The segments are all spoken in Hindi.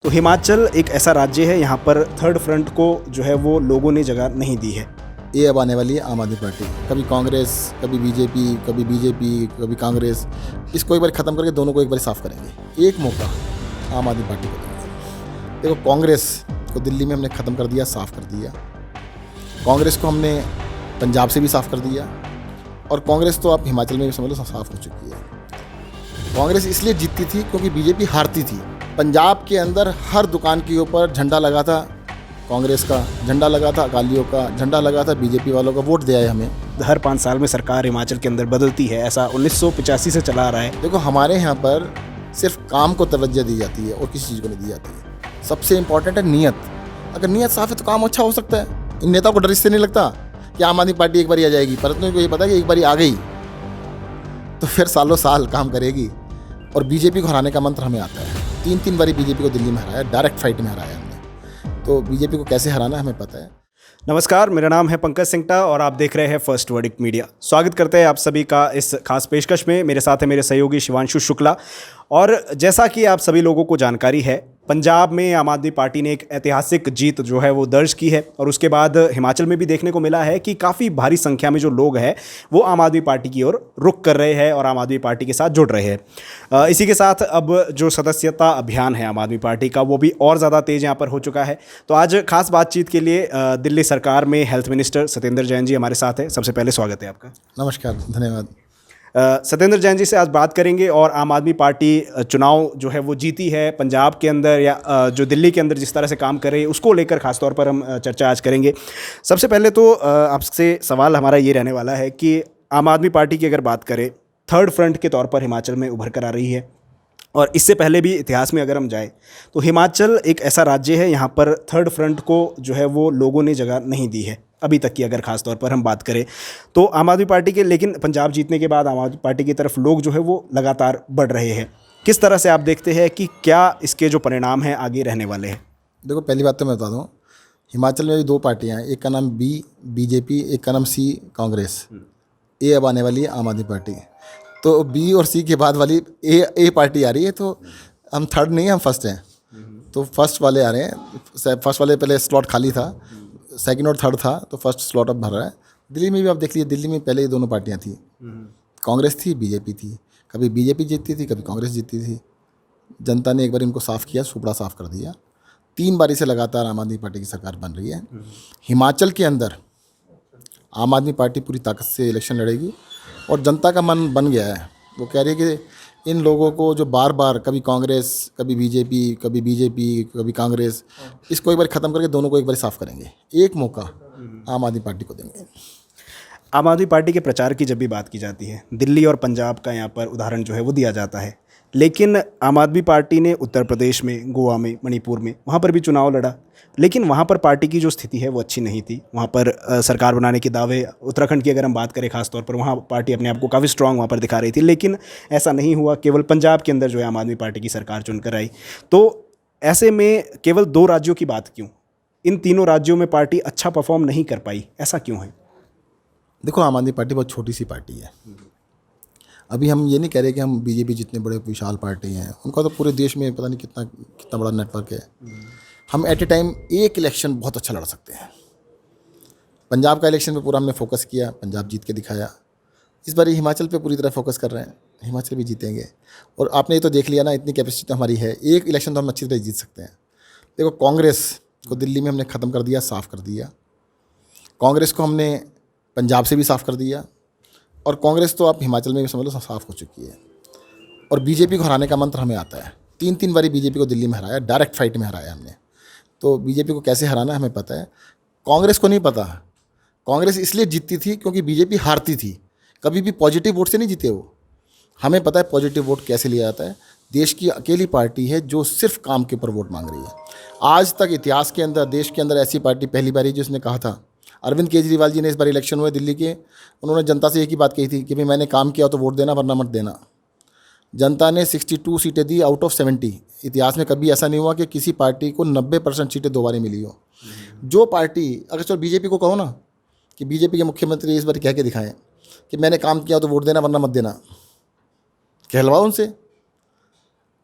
तो हिमाचल एक ऐसा राज्य है, यहाँ पर थर्ड फ्रंट को जो है वो लोगों ने जगह नहीं दी है। ये अब आने वाली है आम आदमी पार्टी, कभी कांग्रेस, कभी बीजेपी, कभी कांग्रेस। इसको एक बार ख़त्म करके दोनों को एक बार साफ करेंगे। एक मौका आम आदमी पार्टी को देंगे। देखो, कांग्रेस को दिल्ली में हमने ख़त्म कर दिया, साफ़ कर दिया। कांग्रेस को हमने पंजाब से भी साफ़ कर दिया, और कांग्रेस तो आप हिमाचल में भी समझ लो साफ़ हो चुकी है। कांग्रेस इसलिए जीतती थी क्योंकि बीजेपी हारती थी। पंजाब के अंदर हर दुकान के ऊपर झंडा लगा था कांग्रेस का, झंडा लगा था अकालियों का, झंडा लगा था बीजेपी वालों का। वोट दिया है हमें। हर 5 साल में सरकार हिमाचल के अंदर बदलती है, ऐसा 1985 से चला आ रहा है। देखो, हमारे यहाँ पर सिर्फ काम को तवज्जो दी जाती है और किसी चीज़ को नहीं दी जाती है। सबसे इम्पोर्टेंट है नीयत। अगर नीयत साफ है तो काम अच्छा हो सकता है। इन नेताओं को डर इससे नहीं लगता कि आम आदमी पार्टी एक बार आ जाएगी, परंतु इनको ये पता है कि एक बार आ गई तो फिर सालों साल काम करेगी। और बीजेपी को हराने का मंत्र हमें आता है। 3 बारी बीजेपी को दिल्ली में हराया, डायरेक्ट फाइट में हराया हमने। तो बीजेपी को कैसे हराना है हमें पता है। नमस्कार, मेरा नाम है पंकज सिंगटा और आप देख रहे हैं फर्स्ट वर्डिक्ट मीडिया। स्वागत करते हैं आप सभी का इस खास पेशकश में। मेरे साथ है मेरे सहयोगी शिवांशु शुक्ला। और जैसा कि आप सभी लोगों को जानकारी है, पंजाब में आम आदमी पार्टी ने एक ऐतिहासिक जीत जो है वो दर्ज की है, और उसके बाद हिमाचल में भी देखने को मिला है कि काफ़ी भारी संख्या में जो लोग हैं वो आम आदमी पार्टी की ओर रुख कर रहे हैं और आम आदमी पार्टी के साथ जुड़ रहे हैं। इसी के साथ अब जो सदस्यता अभियान है आम आदमी पार्टी का, वो भी और ज़्यादा तेज़ यहाँ पर हो चुका है। तो आज खास बातचीत के लिए दिल्ली सरकार में हेल्थ मिनिस्टर सत्येंद्र जैन जी हमारे साथ हैं। सबसे पहले स्वागत है आपका। नमस्कार, धन्यवाद। सत्येंद्र जैन जी से आज बात करेंगे और आम आदमी पार्टी चुनाव जो है वो जीती है पंजाब के अंदर, या जो दिल्ली के अंदर जिस तरह से काम कर रही है उसको लेकर खासतौर पर हम चर्चा आज करेंगे। सबसे पहले तो आपसे सवाल हमारा ये रहने वाला है कि आम आदमी पार्टी की अगर बात करें, थर्ड फ्रंट के तौर पर हिमाचल में उभर कर आ रही है, और इससे पहले भी इतिहास में अगर हम जाए तो हिमाचल एक ऐसा राज्य है, यहाँ पर थर्ड फ्रंट को जो है वो लोगों ने जगह नहीं दी है अभी तक की। अगर खास तौर पर हम बात करें तो आम आदमी पार्टी के, लेकिन पंजाब जीतने के बाद आम आदमी पार्टी की तरफ लोग जो है वो लगातार बढ़ रहे हैं। किस तरह से आप देखते हैं कि क्या इसके जो परिणाम हैं आगे रहने वाले हैं? देखो, पहली बात तो मैं बता दूं, हिमाचल में भी 2 पार्टियां हैं। एक का नाम बीजेपी, एक का नाम सी, कांग्रेस। ये अब आने वाली है आम आदमी पार्टी। तो बी और सी के बाद वाली ए पार्टी आ रही है। तो हम थर्ड नहीं, हम फर्स्ट हैं। तो फर्स्ट वाले आ रहे हैं। फर्स्ट वाले पहले स्लॉट खाली था, सेकंड और थर्ड था, तो फर्स्ट स्लॉट अब भर रहा है। दिल्ली में भी आप देख लीजिए, दिल्ली में पहले ये दोनों पार्टियां थी, कांग्रेस थी, बीजेपी थी। कभी बीजेपी जीतती थी, कभी कांग्रेस जीतती थी। जनता ने एक बार इनको साफ़ किया, सुपड़ा साफ़ कर दिया। 3 बारी से लगातार आम आदमी पार्टी की सरकार बन रही है। हिमाचल के अंदर आम आदमी पार्टी पूरी ताकत से इलेक्शन लड़ेगी, और जनता का मन बन गया है। वो कह रही है कि इन लोगों को जो बार बार कभी कांग्रेस, कभी बीजेपी, कभी कांग्रेस, इसको एक बार ख़त्म करके दोनों को एक बार साफ़ करेंगे। एक मौका आम आदमी पार्टी को देंगे। आम आदमी पार्टी के प्रचार की जब भी बात की जाती है, दिल्ली और पंजाब का यहाँ पर उदाहरण जो है वो दिया जाता है, लेकिन आम आदमी पार्टी ने उत्तर प्रदेश में, गोवा में, मणिपुर में, वहाँ पर भी चुनाव लड़ा, लेकिन वहाँ पर पार्टी की जो स्थिति है वो अच्छी नहीं थी। वहाँ पर सरकार बनाने के दावे, उत्तराखंड की अगर हम बात करें खास तौर पर, वहाँ पार्टी अपने आप को काफ़ी स्ट्रांग वहाँ पर दिखा रही थी, लेकिन ऐसा नहीं हुआ। केवल पंजाब के अंदर जो है आम आदमी पार्टी की सरकार चुनकर आई। तो ऐसे में केवल 2 राज्यों की बात क्यों? इन तीनों राज्यों में पार्टी अच्छा परफॉर्म नहीं कर पाई, ऐसा क्यों है? देखो, आम आदमी पार्टी बहुत छोटी सी पार्टी है। अभी हम ये नहीं कह रहे कि हम बीजेपी जितने बड़े विशाल पार्टी हैं, उनका तो पूरे देश में पता नहीं कितना बड़ा नेटवर्क है। हम एट ए टाइम एक इलेक्शन बहुत अच्छा लड़ सकते हैं। पंजाब का इलेक्शन पे पूरा हमने फोकस किया, पंजाब जीत के दिखाया। इस बार हिमाचल पे पूरी तरह फोकस कर रहे हैं, हिमाचल भी जीतेंगे। और आपने ये तो देख लिया ना, इतनी कैपेसिटी तो हमारी है, एक इलेक्शन तो हम अच्छी तरह जीत सकते हैं। देखो, कांग्रेस को दिल्ली में हमने ख़त्म कर दिया, साफ़ कर दिया। कांग्रेस को हमने पंजाब से भी साफ़ कर दिया, और कांग्रेस तो आप हिमाचल में भी समझ लो साफ़ हो चुकी है। और बीजेपी को हराने का मंत्र हमें आता है। 3 बारी बीजेपी को दिल्ली में हराया, डायरेक्ट फाइट में हराया हमने। तो बीजेपी को कैसे हराना है हमें पता है। कांग्रेस को नहीं पता। कांग्रेस इसलिए जीतती थी क्योंकि बीजेपी हारती थी। कभी भी पॉजिटिव वोट से नहीं जीते वो। हमें पता है पॉजिटिव वोट कैसे लिया जाता है। देश की अकेली पार्टी है जो सिर्फ काम के ऊपर वोट मांग रही है। आज तक इतिहास के अंदर, देश के अंदर ऐसी पार्टी पहली बार ही जिसने कहा था। अरविंद केजरीवाल जी ने इस बार इलेक्शन हुए दिल्ली के, उन्होंने जनता से एक ही बात कही थी कि भाई मैंने काम किया तो वोट देना, वरना मत देना। जनता ने 62 सीटें दी आउट ऑफ 70। इतिहास में कभी ऐसा नहीं हुआ कि किसी पार्टी को 90% सीटें दोबारा मिली हो। जो पार्टी, अगर चलो बीजेपी को कहो ना कि बीजेपी के मुख्यमंत्री इस बार कह के दिखाएं कि मैंने काम किया तो वोट देना, वरना मत देना, कहलवाओ उनसे।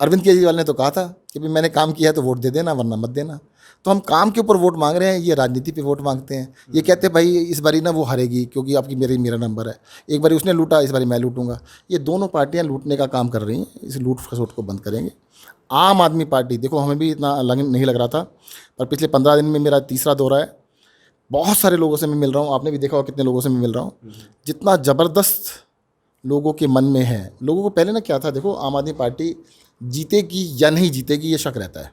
अरविंद केजरीवाल ने तो कहा था कि भाई मैंने काम किया है तो वोट दे देना, वरना मत देना। तो हम काम के ऊपर वोट मांग रहे हैं, ये राजनीति पे वोट मांगते हैं। ये कहते हैं भाई इस बारी ना वो हारेगी क्योंकि आपकी मेरा नंबर है, एक बारी उसने लूटा, इस बारी मैं लूटूंगा। ये दोनों पार्टियां लूटने का काम कर रही हैं, इस लूट खसोट को बंद करेंगे। आम आदमी पार्टी, देखो हमें भी इतना नहीं लग रहा था, पर पिछले 15 दिन में मेरा तीसरा दौरा है। बहुत सारे लोगों से मैं मिल रहा हूँ, आपने भी देखा होगा कितने लोगों से मैं मिल रहा हूँ। जितना ज़बरदस्त लोगों के मन में है, लोगों को पहले ना क्या था, देखो आम आदमी पार्टी जीतेगी या नहीं जीतेगी ये शक रहता है,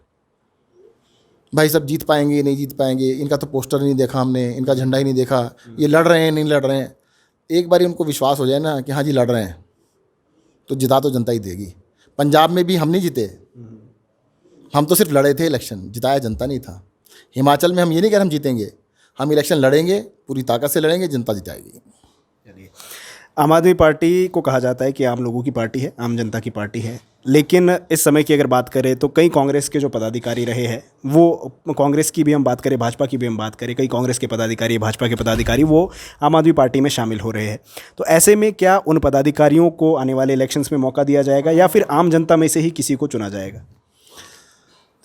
भाई सब जीत पाएंगे नहीं जीत पाएंगे, इनका तो पोस्टर नहीं देखा हमने, इनका झंडा ही नहीं देखा, ये लड़ रहे हैं नहीं लड़ रहे हैं। एक बार उनको विश्वास हो जाए ना कि हाँ जी लड़ रहे हैं, तो जिता तो जनता ही देगी। पंजाब में भी हम नहीं जीते, हम तो सिर्फ लड़े थे इलेक्शन, जिताया जनता नहीं था। हिमाचल में हम ये नहीं कह रहे हम जीतेंगे, हम इलेक्शन लड़ेंगे, पूरी ताकत से लड़ेंगे, जनता जिताएगी। चलिए, आम आदमी पार्टी को कहा जाता है कि आम लोगों की पार्टी है, आम जनता की पार्टी है, लेकिन इस समय की अगर बात करें तो कई कांग्रेस के जो पदाधिकारी रहे हैं, वो कांग्रेस की भी हम बात करें, भाजपा की भी हम बात करें, कई कांग्रेस के पदाधिकारी, भाजपा के पदाधिकारी वो आम आदमी पार्टी में शामिल हो रहे हैं। तो ऐसे में क्या उन पदाधिकारियों को आने वाले इलेक्शंस में मौका दिया जाएगा या फिर आम जनता में से ही किसी को चुना जाएगा?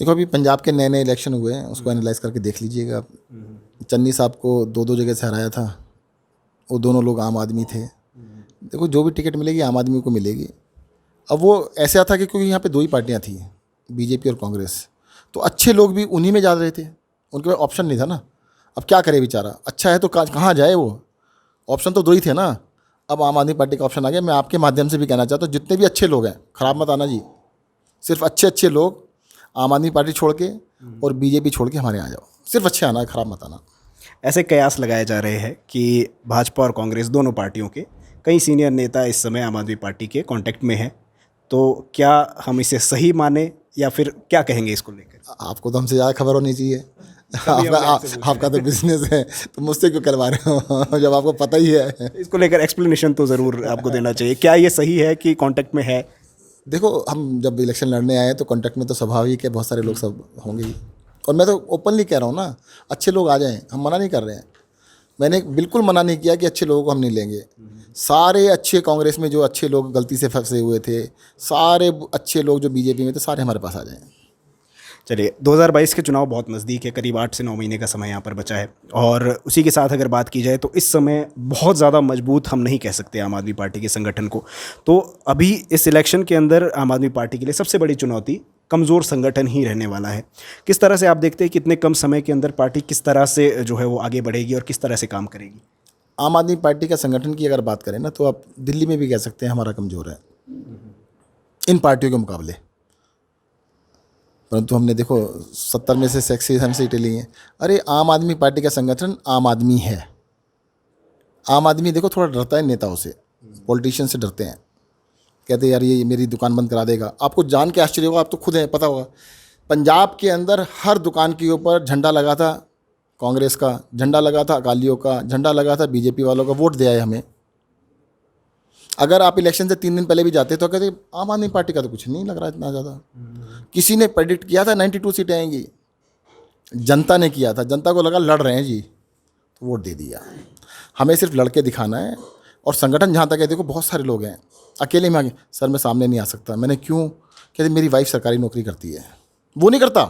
देखो अभी पंजाब के नए नए इलेक्शन हुए हैं, उसको एनालाइज करके देख लीजिएगा। चन्नी साहब को दो जगह से हराया था, वो दोनों लोग आम आदमी थे। देखो जो भी टिकट मिलेगी आम आदमी को मिलेगी। अब वो ऐसा था कि क्योंकि यहाँ पे दो ही पार्टियाँ थी, बीजेपी और कांग्रेस, तो अच्छे लोग भी उन्हीं में जा रहे थे, उनके पास ऑप्शन नहीं था ना। अब क्या करे बेचारा, अच्छा है तो कहाँ जाए, वो ऑप्शन तो दो ही थे ना। अब आम आदमी पार्टी का ऑप्शन आ गया। मैं आपके माध्यम से भी कहना चाहता हूँ, जितने भी अच्छे लोग हैं, खराब मत आना जी, सिर्फ अच्छे अच्छे लोग आम आदमी पार्टी छोड़ के और बीजेपी छोड़ के हमारे यहाँ आ जाओ, सिर्फ अच्छे आना है, खराब मत आना। ऐसे कयास लगाए जा रहे हैं कि भाजपा और कांग्रेस दोनों पार्टियों के कई सीनियर नेता इस समय आम आदमी पार्टी के कांटेक्ट में हैं, तो क्या हम इसे सही माने या फिर क्या कहेंगे इसको लेकर? आपको तो हमसे ज़्यादा खबर होनी चाहिए। आपका तो बिजनेस है, तो मुझसे क्यों करवा रहे हो जब आपको पता ही है। इसको लेकर एक्सप्लेनेशन तो ज़रूर आपको देना चाहिए, क्या ये सही है कि कांटेक्ट में है? देखो हम जब इलेक्शन लड़ने आए तो कांटेक्ट में तो स्वाभाविक है, बहुत सारे लोग सब होंगे ही। और मैं तो ओपनली कह रहा हूँ ना, अच्छे लोग आ जाएं, हम मना नहीं कर रहे हैं। मैंने बिल्कुल मना नहीं किया कि अच्छे लोगों को हम नहीं लेंगे। सारे अच्छे कांग्रेस में जो अच्छे लोग गलती से फंसे हुए थे, सारे अच्छे लोग जो बीजेपी में थे, सारे हमारे पास आ जाएं। चलिए, 2022 के चुनाव बहुत नज़दीक है, करीब 8 से 9 महीने का समय यहाँ पर बचा है, और उसी के साथ अगर बात की जाए तो इस समय बहुत ज़्यादा मजबूत हम नहीं कह सकते आम आदमी पार्टी के संगठन को। तो अभी इस इलेक्शन के अंदर आम आदमी पार्टी के लिए सबसे बड़ी चुनौती कमज़ोर संगठन ही रहने वाला है। किस तरह से आप देखते हैं कि इतने कम समय के अंदर पार्टी किस तरह से जो है वो आगे बढ़ेगी और किस तरह से काम करेगी? आम आदमी पार्टी का संगठन की अगर बात करें ना, तो आप दिल्ली में भी कह सकते हैं हमारा कमज़ोर है इन पार्टियों के मुकाबले। परंतु हमने देखो 70 में से 67 सीटें ली हैं। अरे आम आदमी पार्टी का संगठन आम आदमी है। आम आदमी देखो थोड़ा डरता है नेताओं से, पॉलिटिशियन से डरते हैं, कहते हैं यार ये मेरी दुकान बंद करा देगा। आपको जान के आश्चर्य होगा, आप तो खुद हैं, पता होगा, पंजाब के अंदर हर दुकान के ऊपर झंडा लगा था कांग्रेस का, झंडा लगा था अकालियों का, झंडा लगा था बीजेपी वालों का। वोट दे आए हमें। अगर आप इलेक्शन से 3 दिन पहले भी जाते तो कहते आम आदमी पार्टी का तो कुछ नहीं लग रहा इतना ज़्यादा। किसी ने प्रेडिक्ट किया था 92 सीटें आएंगी, जनता ने किया था, जनता को लगा लड़ रहे हैं जी, तो वोट दे दिया। हमें सिर्फ लड़के दिखाना है। और संगठन जहाँ तक है, देखो बहुत सारे लोग हैं अकेले में आगे, सर मैं सामने नहीं आ सकता। मैंने क्यों? कहते मेरी वाइफ सरकारी नौकरी करती है। वो नहीं करता,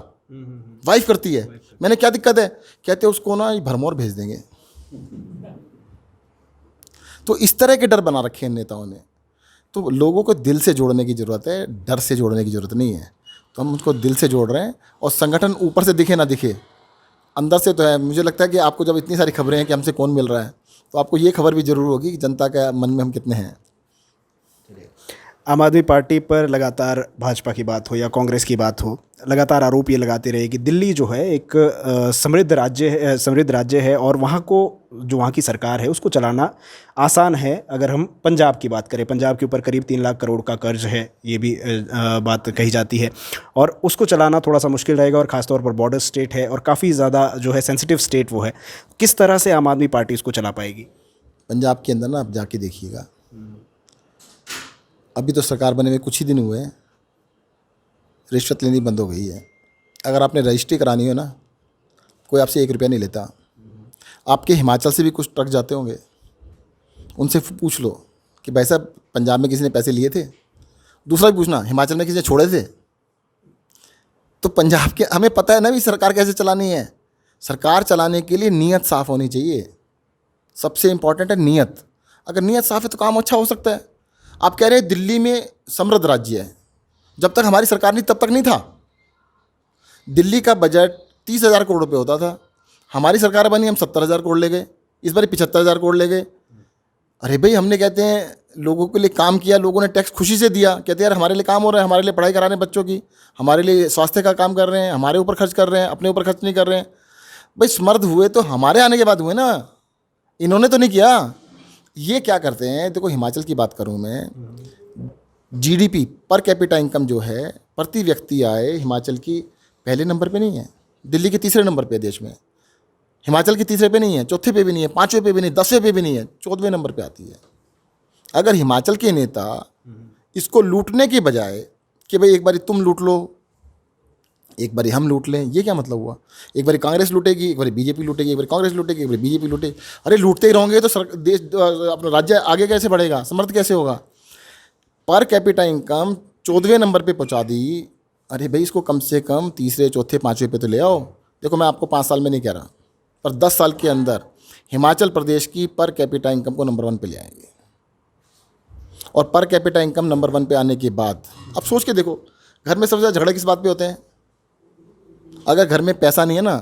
वाइफ करती है। मैंने क्या दिक्कत है? कहते उसको ना भरमौर भेज देंगे। तो इस तरह के डर बना रखे हैं नेताओं ने। तो लोगों को दिल से जोड़ने की ज़रूरत है, डर से जोड़ने की ज़रूरत नहीं है। तो हम उसको दिल से जोड़ रहे हैं। और संगठन ऊपर से दिखे ना दिखे, अंदर से तो है। मुझे लगता है कि आपको जब इतनी सारी खबरें हैं कि हमसे कौन मिल रहा है, तो आपको ये खबर भी ज़रूर होगी कि जनता के मन में हम कितने हैं। आम आदमी पार्टी पर लगातार भाजपा की बात हो या कांग्रेस की बात हो, लगातार आरोप ये लगाते रहे कि दिल्ली जो है एक समृद्ध राज्य है और वहाँ को जो वहाँ की सरकार है उसको चलाना आसान है। अगर हम पंजाब की बात करें, पंजाब के ऊपर करीब 3 लाख करोड़ का कर्ज है, ये भी बात कही जाती है, और उसको चलाना थोड़ा सा मुश्किल रहेगा, और ख़ासतौर पर बॉर्डर स्टेट है और काफ़ी ज़्यादा जो है सेंसिटिव स्टेट वो है। किस तरह से आम आदमी पार्टी इसको चला पाएगी? पंजाब के अंदर ना आप जाके देखिएगा, अभी तो सरकार बने हुए कुछ ही दिन हुए हैं, रिश्वत लेनी बंद हो गई है। अगर आपने रजिस्ट्री करानी हो ना, कोई आपसे 1 रुपया नहीं लेता। आपके हिमाचल से भी कुछ ट्रक जाते होंगे, उनसे पूछ लो कि भाई साहब पंजाब में किसी ने पैसे लिए थे। दूसरा भी पूछना, हिमाचल में किसी ने छोड़े थे। तो पंजाब के हमें पता है ना भी सरकार कैसे चलानी है। सरकार चलाने के लिए नीयत साफ़ होनी चाहिए। सबसे इम्पॉर्टेंट है नीयत। अगर नीयत साफ़ है तो काम अच्छा हो सकता है। आप कह रहे हैं दिल्ली में समृद्ध राज्य है, जब तक हमारी सरकार नहीं तब तक नहीं था। दिल्ली का बजट 30,000 करोड़ रुपये होता था, हमारी सरकार बनी, हम 70,000 करोड़ ले गए, इस बार 75,000 करोड़ ले गए। अरे भाई, हमने कहते हैं लोगों के लिए काम किया, लोगों ने टैक्स खुशी से दिया, कहते हैं यार हमारे लिए काम हो रहा है, हमारे लिए पढ़ाई करा रहे हैं बच्चों की, हमारे लिए स्वास्थ्य का काम कर रहे हैं, हमारे ऊपर खर्च कर रहे हैं, अपने ऊपर खर्च नहीं कर रहे हैं। भाई समर्थ हुए तो हमारे आने के बाद हुए ना, इन्होंने तो नहीं किया। ये क्या करते हैं, देखो हिमाचल की बात करूँ मैं, जीडीपी पर कैपिटा इनकम जो है प्रति व्यक्ति आय हिमाचल की पहले नंबर पे नहीं है, दिल्ली के तीसरे नंबर पे है देश में। हिमाचल के तीसरे पे नहीं है, चौथे पे भी नहीं है, पाँचवें पे भी नहीं, 10वें पे भी नहीं है, 14वें नंबर पे आती है। अगर हिमाचल के नेता इसको लूटने की बजाय कि भाई एक बारी तुम लूट लो, एक बारी हम लूट लें, ये क्या मतलब हुआ? एक बारी कांग्रेस लूटेगी, एक बारी बीजेपी लूटेगी, एक बारी कांग्रेस लूटेगी, एक बारी बीजेपी लूटेगी। अरे लूटते ही रहोगे तो देश अपना राज्य आगे कैसे बढ़ेगा, समृद्ध कैसे होगा? पर कैपिटा इनकम 14वें नंबर पे पहुंचा दी। अरे भाई इसको कम से कम तीसरे, चौथे, पाँचवें पे तो ले आओ। देखो मैं आपको 5 साल में नहीं कह रहा, पर 10 साल के अंदर हिमाचल प्रदेश की पर कैपिटा इनकम को नंबर 1 पे ले आएंगे। और पर कैपिटा इनकम नंबर 1 पे आने के बाद अब सोच के देखो, घर में सबसे ज़्यादा झगड़े किस बात पे होते हैं? अगर घर में पैसा नहीं है ना,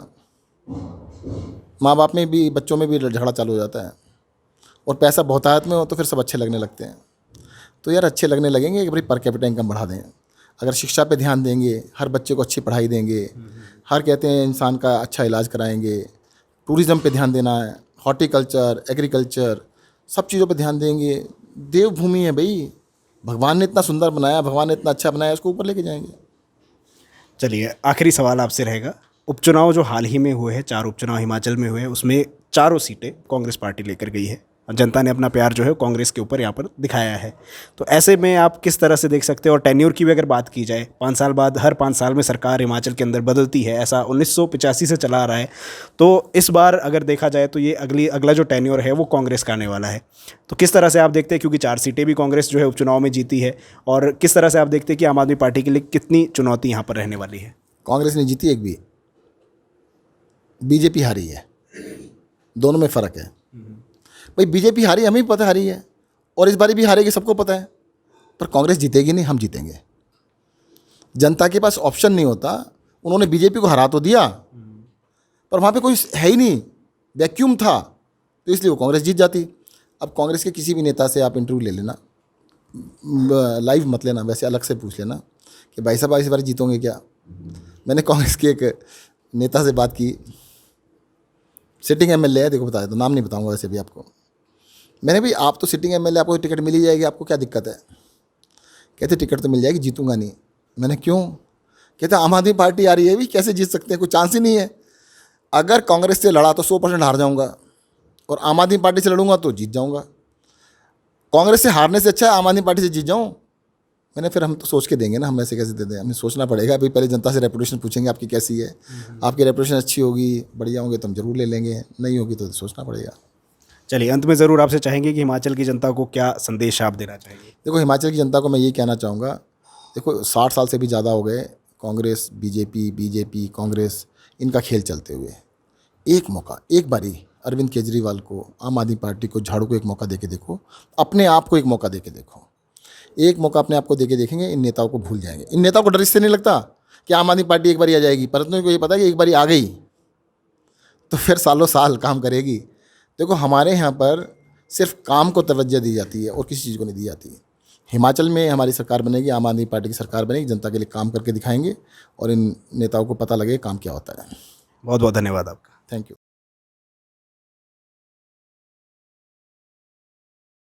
माँ बाप में भी, बच्चों में भी झगड़ा चालू हो जाता है। और पैसा बहुतायत में हो तो फिर सब अच्छे लगने लगते हैं। तो यार अच्छे लगने लगेंगे कि भाई पर कैपिटा इनकम बढ़ा दें, अगर शिक्षा पे ध्यान देंगे, हर बच्चे को अच्छी पढ़ाई देंगे, हर कहते हैं इंसान का अच्छा इलाज कराएंगे, टूरिज़्म पे ध्यान देना है, हॉर्टिकल्चर, एग्रीकल्चर, सब चीज़ों पे ध्यान देंगे। देवभूमि है भाई, भगवान ने इतना सुंदर बनाया, भगवान ने इतना अच्छा बनाया, उसको ऊपर लेके जाएंगे। चलिए, आखिरी सवाल आपसे रहेगा। उपचुनाव जो हाल ही में हुए हैं, 4 उपचुनाव हिमाचल में हुए हैं, उसमें चारों सीटें कांग्रेस पार्टी लेकर गई है और जनता ने अपना प्यार जो है कांग्रेस के ऊपर यहाँ पर दिखाया है। तो ऐसे में आप किस तरह से देख सकते हैं? और टेन्योर की भी अगर बात की जाए, 5 साल बाद, हर 5 साल में सरकार हिमाचल के अंदर बदलती है, ऐसा 1985 से चला आ रहा है। तो इस बार अगर देखा जाए तो ये अगला जो टेन्योर है वो कांग्रेस का आने वाला है। तो किस तरह से आप देखते हैं, क्योंकि 4 सीटें भी कांग्रेस जो है उपचुनाव में जीती है, और किस तरह से आप देखते हैं कि आम आदमी पार्टी के लिए कितनी चुनौती यहाँ पर रहने वाली है? कांग्रेस ने जीती एक भी, बीजेपी हारी है, दोनों में फ़र्क है। भाई बीजेपी हारी, हमें भी पता हारी है, और इस बारी भी हारेगी, सबको पता है। पर कांग्रेस जीतेगी नहीं, हम जीतेंगे। जनता के पास ऑप्शन नहीं होता। उन्होंने बीजेपी को हरा तो दिया, पर वहाँ पे कोई है ही नहीं, वैक्यूम था, तो इसलिए वो कांग्रेस जीत जाती। अब कांग्रेस के किसी भी नेता से आप इंटरव्यू ले लेना, लाइव मत लेना, वैसे अलग से पूछ लेना कि भाई साहब इस बार जीतोगे क्या। मैंने कांग्रेस के एक नेता से बात की, सिटिंग एमएलए है, देखो बताया तो नाम नहीं बताऊंगा वैसे भी आपको। मैंने भी, आप तो सिटिंग एमएलए, आपको टिकट मिल ही जाएगी, आपको क्या दिक्कत है? कहते टिकट तो मिल जाएगी, जीतूंगा नहीं। मैंने क्यों? कहते आम आदमी पार्टी आ रही है भी, कैसे जीत सकते हैं, कोई चांस ही नहीं है। अगर कांग्रेस से लड़ा तो 100% हार जाऊंगा, और आम आदमी पार्टी से लड़ूंगा तो जीत जाऊंगा। कांग्रेस से हारने से अच्छा है आम आदमी पार्टी से जीत जाऊँ। मैंने फिर हम तो सोच के देंगे ना, हम ऐसे कैसे दे दें, हमें सोचना पड़ेगा। भाई पहले जनता से रेपुटेशन पूछेंगे आपकी कैसी है, आपकी रेपुटेशन अच्छी होगी, बढ़िया होंगे तो हम जरूर ले लेंगे, नहीं होगी तो सोचना पड़ेगा। चलिए, अंत में ज़रूर आपसे चाहेंगे कि हिमाचल की जनता को क्या संदेश आप देना चाहेंगे? देखो हिमाचल की जनता को मैं ये कहना चाहूँगा, देखो 60 साल से भी ज़्यादा हो गए कांग्रेस बीजेपी कांग्रेस, इनका खेल चलते हुए। एक मौका, एक बारी अरविंद केजरीवाल को, आम आदमी पार्टी को, झाड़ू को एक मौका दे के देखो, अपने आप को एक मौका दे के देखो। एक मौका अपने आप को देके देखेंगे, इन नेताओं को भूल जाएंगे। इन नेताओं को डर इससे नहीं लगता कि आम आदमी पार्टी एक बारी आ जाएगी, परंतु इनको ये पता है कि एक बारी आ गई तो फिर सालों साल काम करेगी। देखो हमारे यहाँ पर सिर्फ काम को तवज्जो दी जाती है और किसी चीज़ को नहीं दी जाती। हिमाचल में हमारी सरकार बनेगी, आम आदमी पार्टी की सरकार बनेगी, जनता के लिए काम करके दिखाएंगे और इन नेताओं को पता लगे काम क्या होता है। बहुत बहुत धन्यवाद आपका। Thank you.